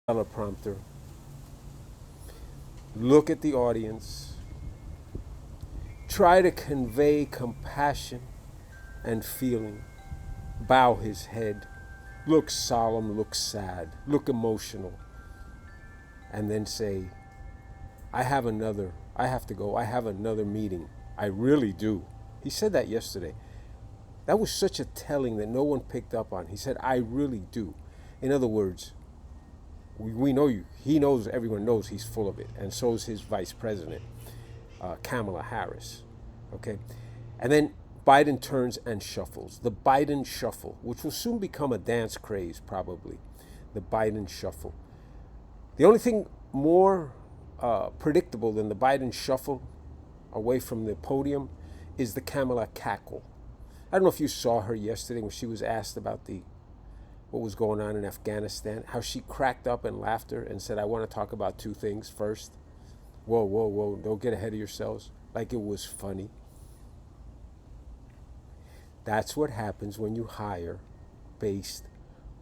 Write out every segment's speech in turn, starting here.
teleprompter, look at the audience, try to convey compassion and feeling, bow his head, look solemn, look sad, look emotional, and then say, I have to go, I have another meeting. I really do. He said that yesterday. That was such a telling that no one picked up on. He said, I really do. In other words, we know you. He knows, everyone knows he's full of it. And so is his vice president, Kamala Harris. Okay? And then Biden turns and shuffles. The Biden shuffle, which will soon become a dance craze, probably. The Biden shuffle. The only thing more predictable than the Biden shuffle away from the podium is the Kamala Cackle. I don't know if you saw her yesterday when she was asked about what was going on in Afghanistan, how she cracked up in laughter and said, I want to talk about two things first. Whoa, whoa, whoa, don't get ahead of yourselves. Like it was funny. That's what happens when you hire based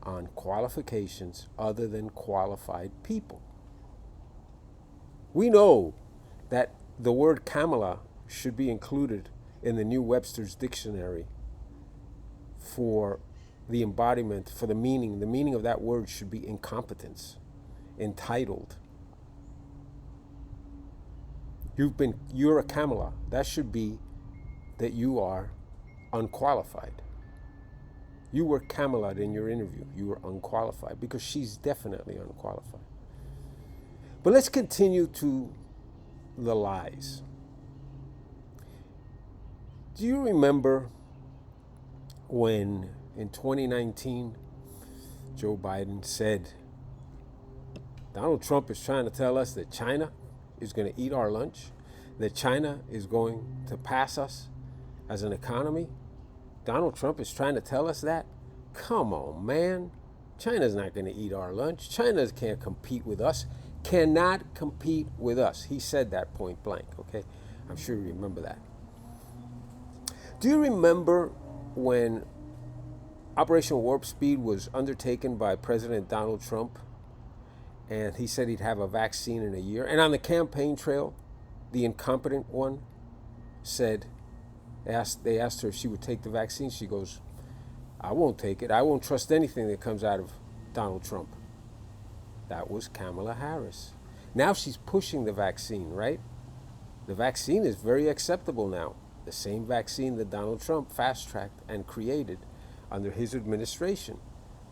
on qualifications other than qualified people. We know that the word Kamala should be included in the new Webster's Dictionary for the embodiment, for the meaning. The meaning of that word should be incompetence, entitled. You're a Kamala. That should be that you are unqualified. You were Kamala in your interview. You were unqualified because she's definitely unqualified. But let's continue to the lies. Do you remember when in 2019 Joe Biden said Donald Trump is trying to tell us that China is going to eat our lunch, that China is going to pass us as an economy? Donald Trump is trying to tell us that? Come on, man. China's not going to eat our lunch. China can't compete with us. Cannot compete with us. He said that point blank, okay? I'm sure you remember that. Do you remember when Operation Warp Speed was undertaken by President Donald Trump and he said he'd have a vaccine in a year? And on the campaign trail, the incompetent one said, they asked her if she would take the vaccine. She goes, I won't take it. I won't trust anything that comes out of Donald Trump. That was Kamala Harris. Now she's pushing the vaccine, right? The vaccine is very acceptable now. The same vaccine that Donald Trump fast-tracked and created under his administration.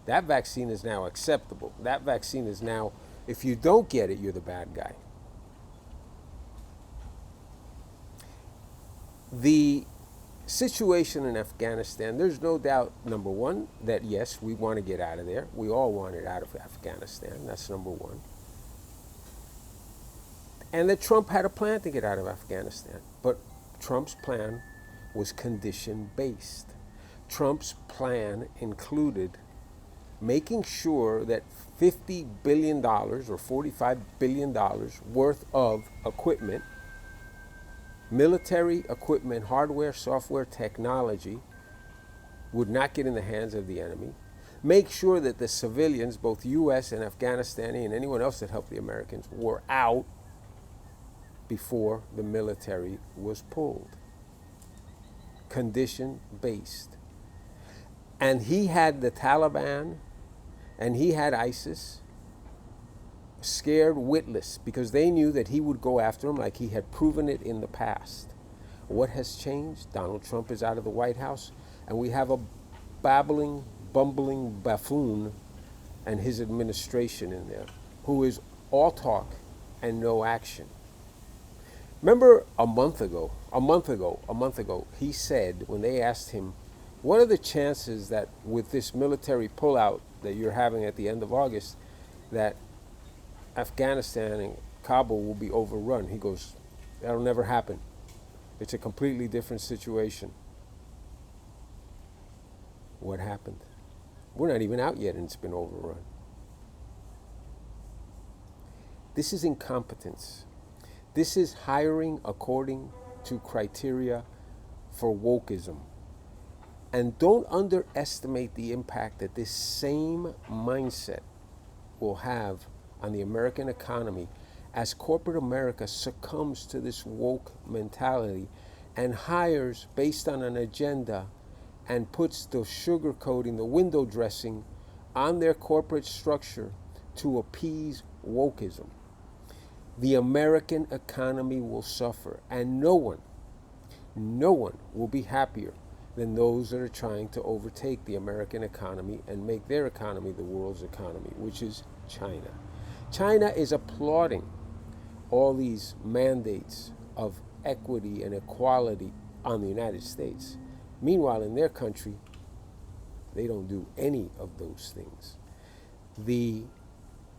That vaccine is now acceptable. That vaccine is now, if you don't get it, you're the bad guy. The situation in Afghanistan, there's no doubt, number one, that yes, we want to get out of there. We all want it out of Afghanistan. That's number one. And that Trump had a plan to get out of Afghanistan. But Trump's plan was condition-based. Trump's plan included making sure that $50 billion or $45 billion worth of equipment, military equipment, hardware, software, technology, would not get in the hands of the enemy. Make sure that the civilians, both U.S. and Afghanistani and anyone else that helped the Americans, were out before the military was pulled. Condition-based. And he had the Taliban and he had ISIS scared witless because they knew that he would go after them like he had proven it in the past. What has changed? Donald Trump is out of the White House and we have a babbling, bumbling buffoon and his administration in there who is all talk and no action. Remember a month ago, he said when they asked him, what are the chances that with this military pullout that you're having at the end of August, that Afghanistan and Kabul will be overrun? He goes, that'll never happen. It's a completely different situation. What happened? We're not even out yet and it's been overrun. This is incompetence. This is hiring according to criteria for wokeism. And don't underestimate the impact that this same mindset will have on the American economy as corporate America succumbs to this woke mentality and hires based on an agenda and puts the sugarcoating, the window dressing on their corporate structure to appease wokeism. The American economy will suffer, and no one will be happier than those that are trying to overtake the American economy and make their economy the world's economy, which is China. China is applauding all these mandates of equity and equality on the United States. Meanwhile, in their country, they don't do any of those things. The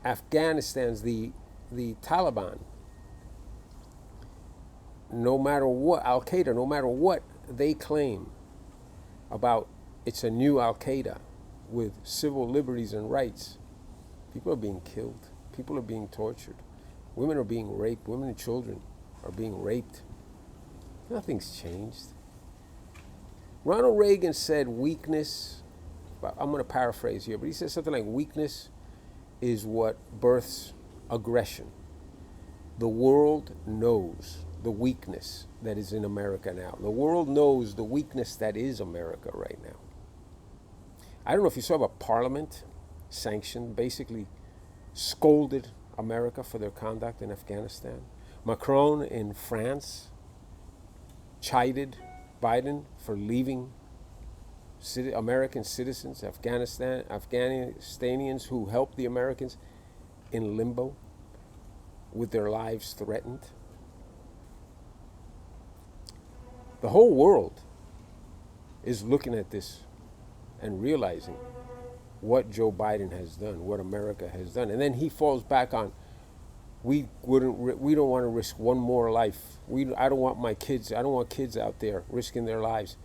Afghanistan's, the Taliban, no matter what, Al-Qaeda, no matter what they claim about it's a new Al-Qaeda with civil liberties and rights, people are being killed. People are being tortured. Women are being raped. Women and children are being raped. Nothing's changed. Ronald Reagan said weakness, I'm going to paraphrase here, but he said something like weakness is what births aggression. The world knows the weakness that is in America now. The world knows the weakness that is America right now. I don't know if you saw, but Parliament sanctioned, basically scolded America for their conduct in Afghanistan. Macron in France chided Biden for leaving American citizens, Afghanistanians who helped the Americans, in limbo with their lives threatened. The whole world is looking at this and realizing what Joe Biden has done, what America has done. And then he falls back on, we don't want to risk one more life. I don't want kids out there risking their lives.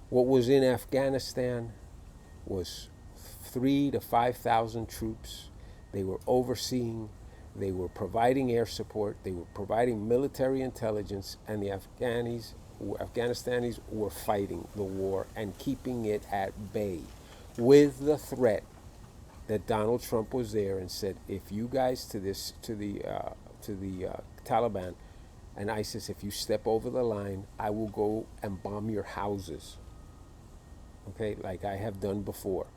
What was in Afghanistan was 3,000 to 5,000 troops. They were overseeing, they were providing air support, they were providing military intelligence, and the Afghanistanis were fighting the war and keeping it at bay, with the threat that Donald Trump was there and said, if you guys to the Taliban and ISIS, if you step over the line, I will go and bomb your houses, okay, like I have done before.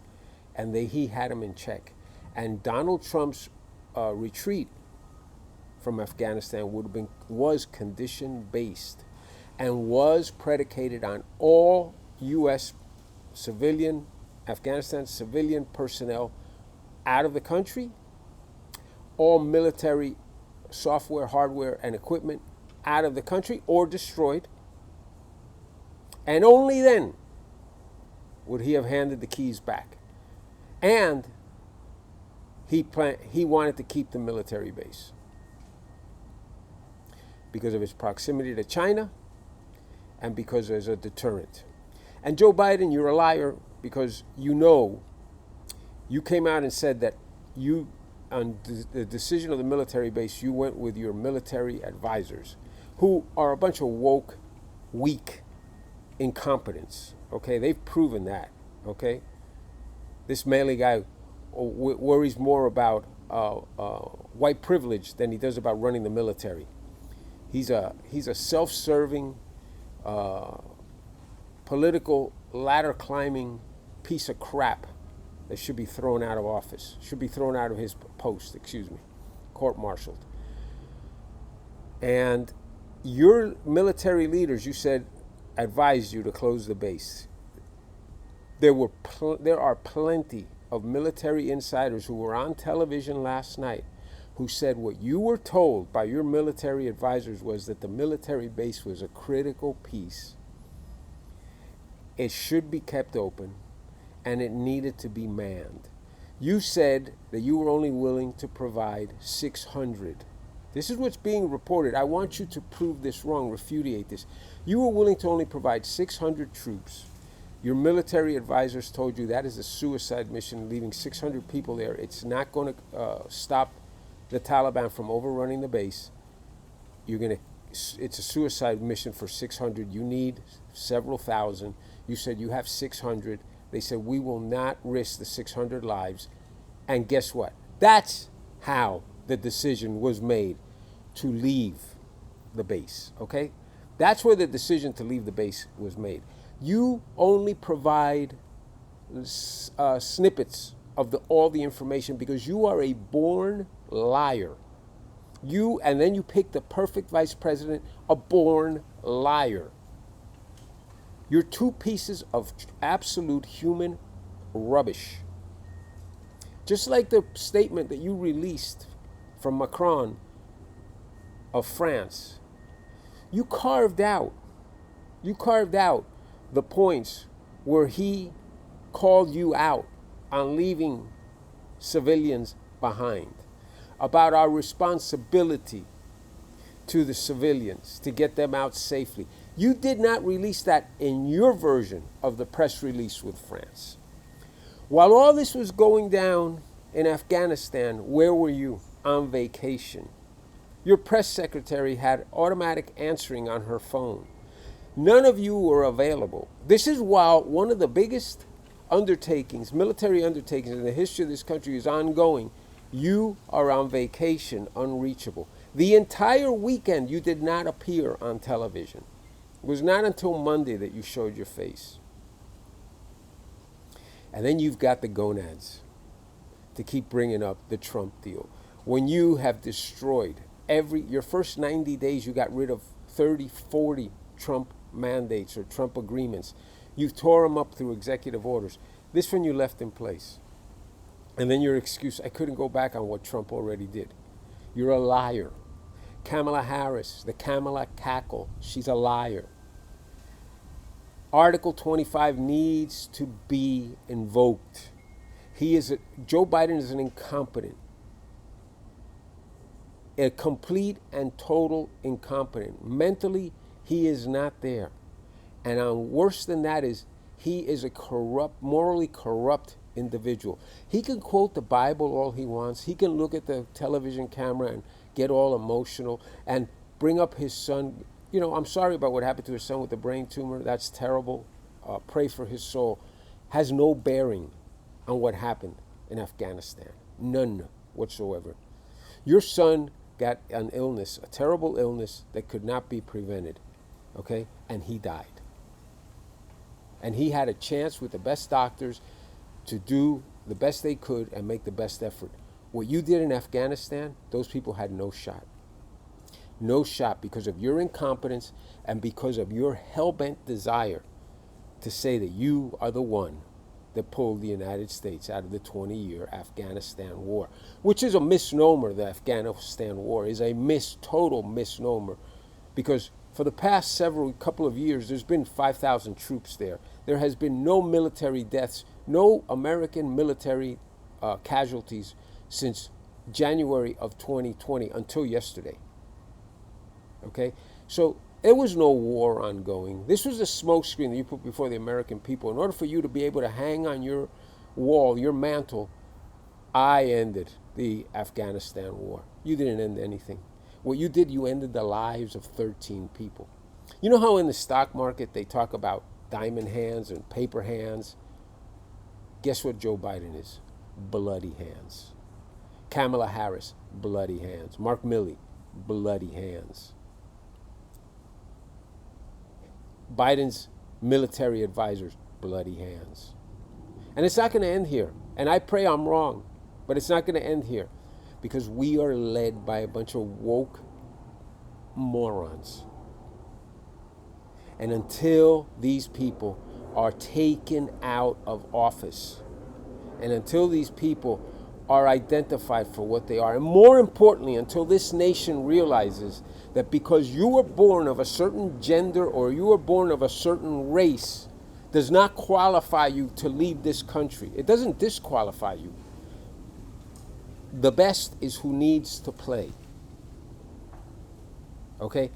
And he had him in check. And Donald Trump's retreat from Afghanistan was condition-based and was predicated on all U.S. Afghanistan civilian personnel out of the country, all military software, hardware, and equipment out of the country or destroyed, and only then would he have handed the keys back. And he wanted to keep the military base because of its proximity to China and because there's a deterrent. And Joe Biden, you're a liar, because you came out and said that on the decision of the military base, you went with your military advisors, who are a bunch of woke, weak incompetence. Okay, they've proven that. Okay, this Maley guy worries more about white privilege than he does about running the military. He's a self-serving, political ladder climbing piece of crap that should be thrown out of office, should be thrown out of his post, court-martialed. And your military leaders, you said, advised you to close the base. There are plenty of military insiders who were on television last night who said what you were told by your military advisors was that the military base was a critical piece. It should be kept open, and it needed to be manned. You said that you were only willing to provide 600. This is what's being reported. I want you to prove this wrong, repudiate this. You were willing to only provide 600 troops. Your military advisors told you that is a suicide mission, leaving 600 people there. It's not going to stop the Taliban from overrunning the base. It's a suicide mission for 600. You need several thousand. You said you have 600. They said, we will not risk the 600 lives. And guess what? That's how the decision was made to leave the base, okay? That's where the decision to leave the base was made. You only provide snippets of all the information because you are a born liar. And then you pick the perfect vice president, a born liar. You're two pieces of absolute human rubbish. Just like the statement that you released from Macron of France, you carved out the points where he called you out on leaving civilians behind, about our responsibility to the civilians to get them out safely. You did not release that in your version of the press release with France. While all this was going down in Afghanistan, where were you? On vacation. Your press secretary had automatic answering on her phone. None of you were available. This is while one of the biggest undertakings, military undertakings in the history of this country is ongoing. You are on vacation, unreachable. The entire weekend you did not appear on television. It was not until Monday that you showed your face. And then you've got the gonads to keep bringing up the Trump deal. When you have destroyed your first 90 days, you got rid of 30, 40 Trump mandates or Trump agreements. You tore them up through executive orders. This one you left in place. And then your excuse, I couldn't go back on what Trump already did. You're a liar. Kamala Harris, the Kamala Cackle, she's a liar. Article 25 needs to be invoked. Joe Biden is an incompetent, a complete and total incompetent. Mentally, he is not there. And worse than that is, he is a morally corrupt individual. He can quote the Bible all he wants. He can look at the television camera and get all emotional and bring up his son. You know, I'm sorry about what happened to his son with the brain tumor. That's terrible. Pray for his soul. Has no bearing on what happened in Afghanistan. None whatsoever. Your son got an illness, a terrible illness that could not be prevented, okay? And he died. And he had a chance with the best doctors to do the best they could and make the best effort. What you did in Afghanistan, those people had no shot. No shot because of your incompetence and because of your hell-bent desire to say that you are the one that pulled the United States out of the 20-year Afghanistan war, which is a misnomer. The Afghanistan war is a total misnomer, because for the past couple of years, there's been 5,000 troops there. There has been no military deaths, no American military casualties since January of 2020 until yesterday. Okay? So there was no war ongoing. This was a smokescreen that you put before the American people. In order for you to be able to hang on your wall, your mantle, I ended the Afghanistan war. You didn't end anything. What you did, you ended the lives of 13 people. You know how in the stock market they talk about diamond hands and paper hands? Guess what Joe Biden is? Bloody hands. Kamala Harris, bloody hands. Mark Milley, bloody hands. Biden's military advisors, bloody hands. And it's not going to end here. And I pray I'm wrong, but it's not going to end here, because we are led by a bunch of woke morons. And until these people are taken out of office, and until these people are identified for what they are, and more importantly, until this nation realizes that because you were born of a certain gender or you were born of a certain race does not qualify you to lead this country. It doesn't disqualify you. The best is who needs to play. Okay?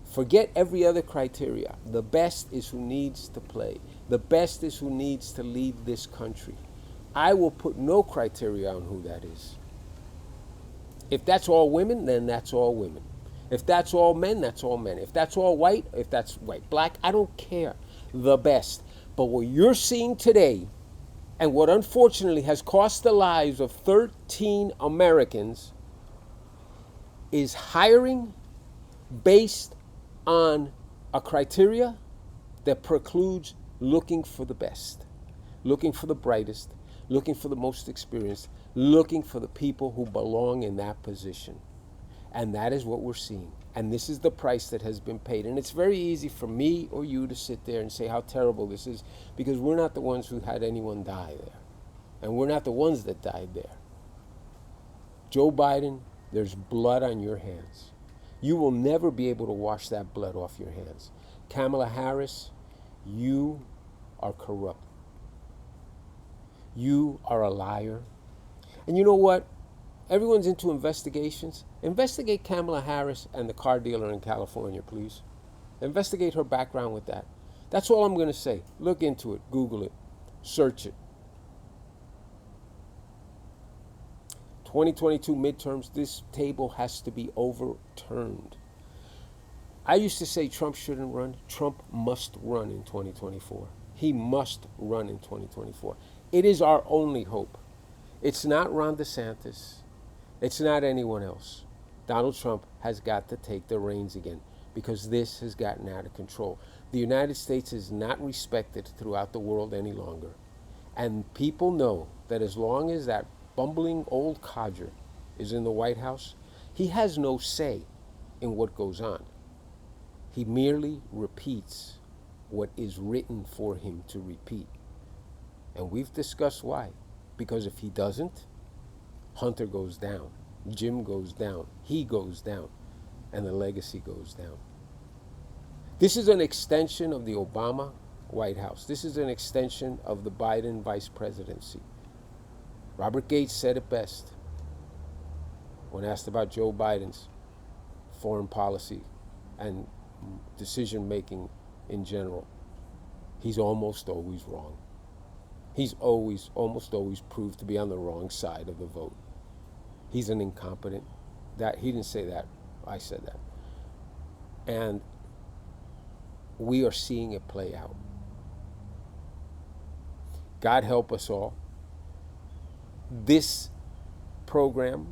Forget every other criteria. The best is who needs to play. The best is who needs to lead this country. I will put no criteria on who that is. If that's all women, then that's all women. If that's all men, that's all men. If that's all white, if that's white, black, I don't care. The best. But what you're seeing today, and what unfortunately has cost the lives of 13 Americans, is hiring based on a criteria that precludes looking for the best, looking for the brightest, looking for the most experienced, looking for the people who belong in that position. And that is what we're seeing. And this is the price that has been paid. And it's very easy for me or you to sit there and say how terrible this is, because we're not the ones who had anyone die there. And we're not the ones that died there. Joe Biden, there's blood on your hands. You will never be able to wash that blood off your hands. Kamala Harris, you are corrupt. You are a liar. And you know what? Everyone's into investigations. Investigate Kamala Harris and the car dealer in California, please. Investigate her background with that. That's all I'm going to say. Look into it. Google it. Search it. 2022 midterms, this table has to be overturned. I used to say Trump shouldn't run. Trump must run in 2024. He must run in 2024. It is our only hope. It's not Ron DeSantis. It's not anyone else. Donald Trump has got to take the reins again, because this has gotten out of control. The United States is not respected throughout the world any longer. And people know that as long as that bumbling old codger is in the White House, he has no say in what goes on. He merely repeats what is written for him to repeat. And we've discussed why. Because if he doesn't, Hunter goes down, Jim goes down, he goes down, and the legacy goes down. This is an extension of the Obama White House. This is an extension of the Biden vice presidency. Robert Gates said it best when asked about Joe Biden's foreign policy and decision making in general. He's almost always wrong. He's almost always proved to be on the wrong side of the vote. He's an incompetent. That he didn't say that. I said that. And we are seeing it play out. God help us all. This program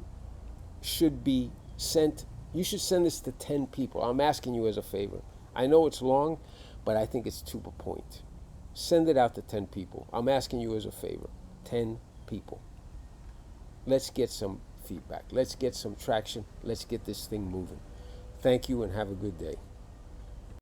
should be sent. You should send this to 10 people. I'm asking you as a favor. I know it's long, but I think it's to the point. Send it out to 10 people. I'm asking you as a favor. 10 people. Let's get some feedback. Let's get some traction. Let's get this thing moving. Thank you and have a good day.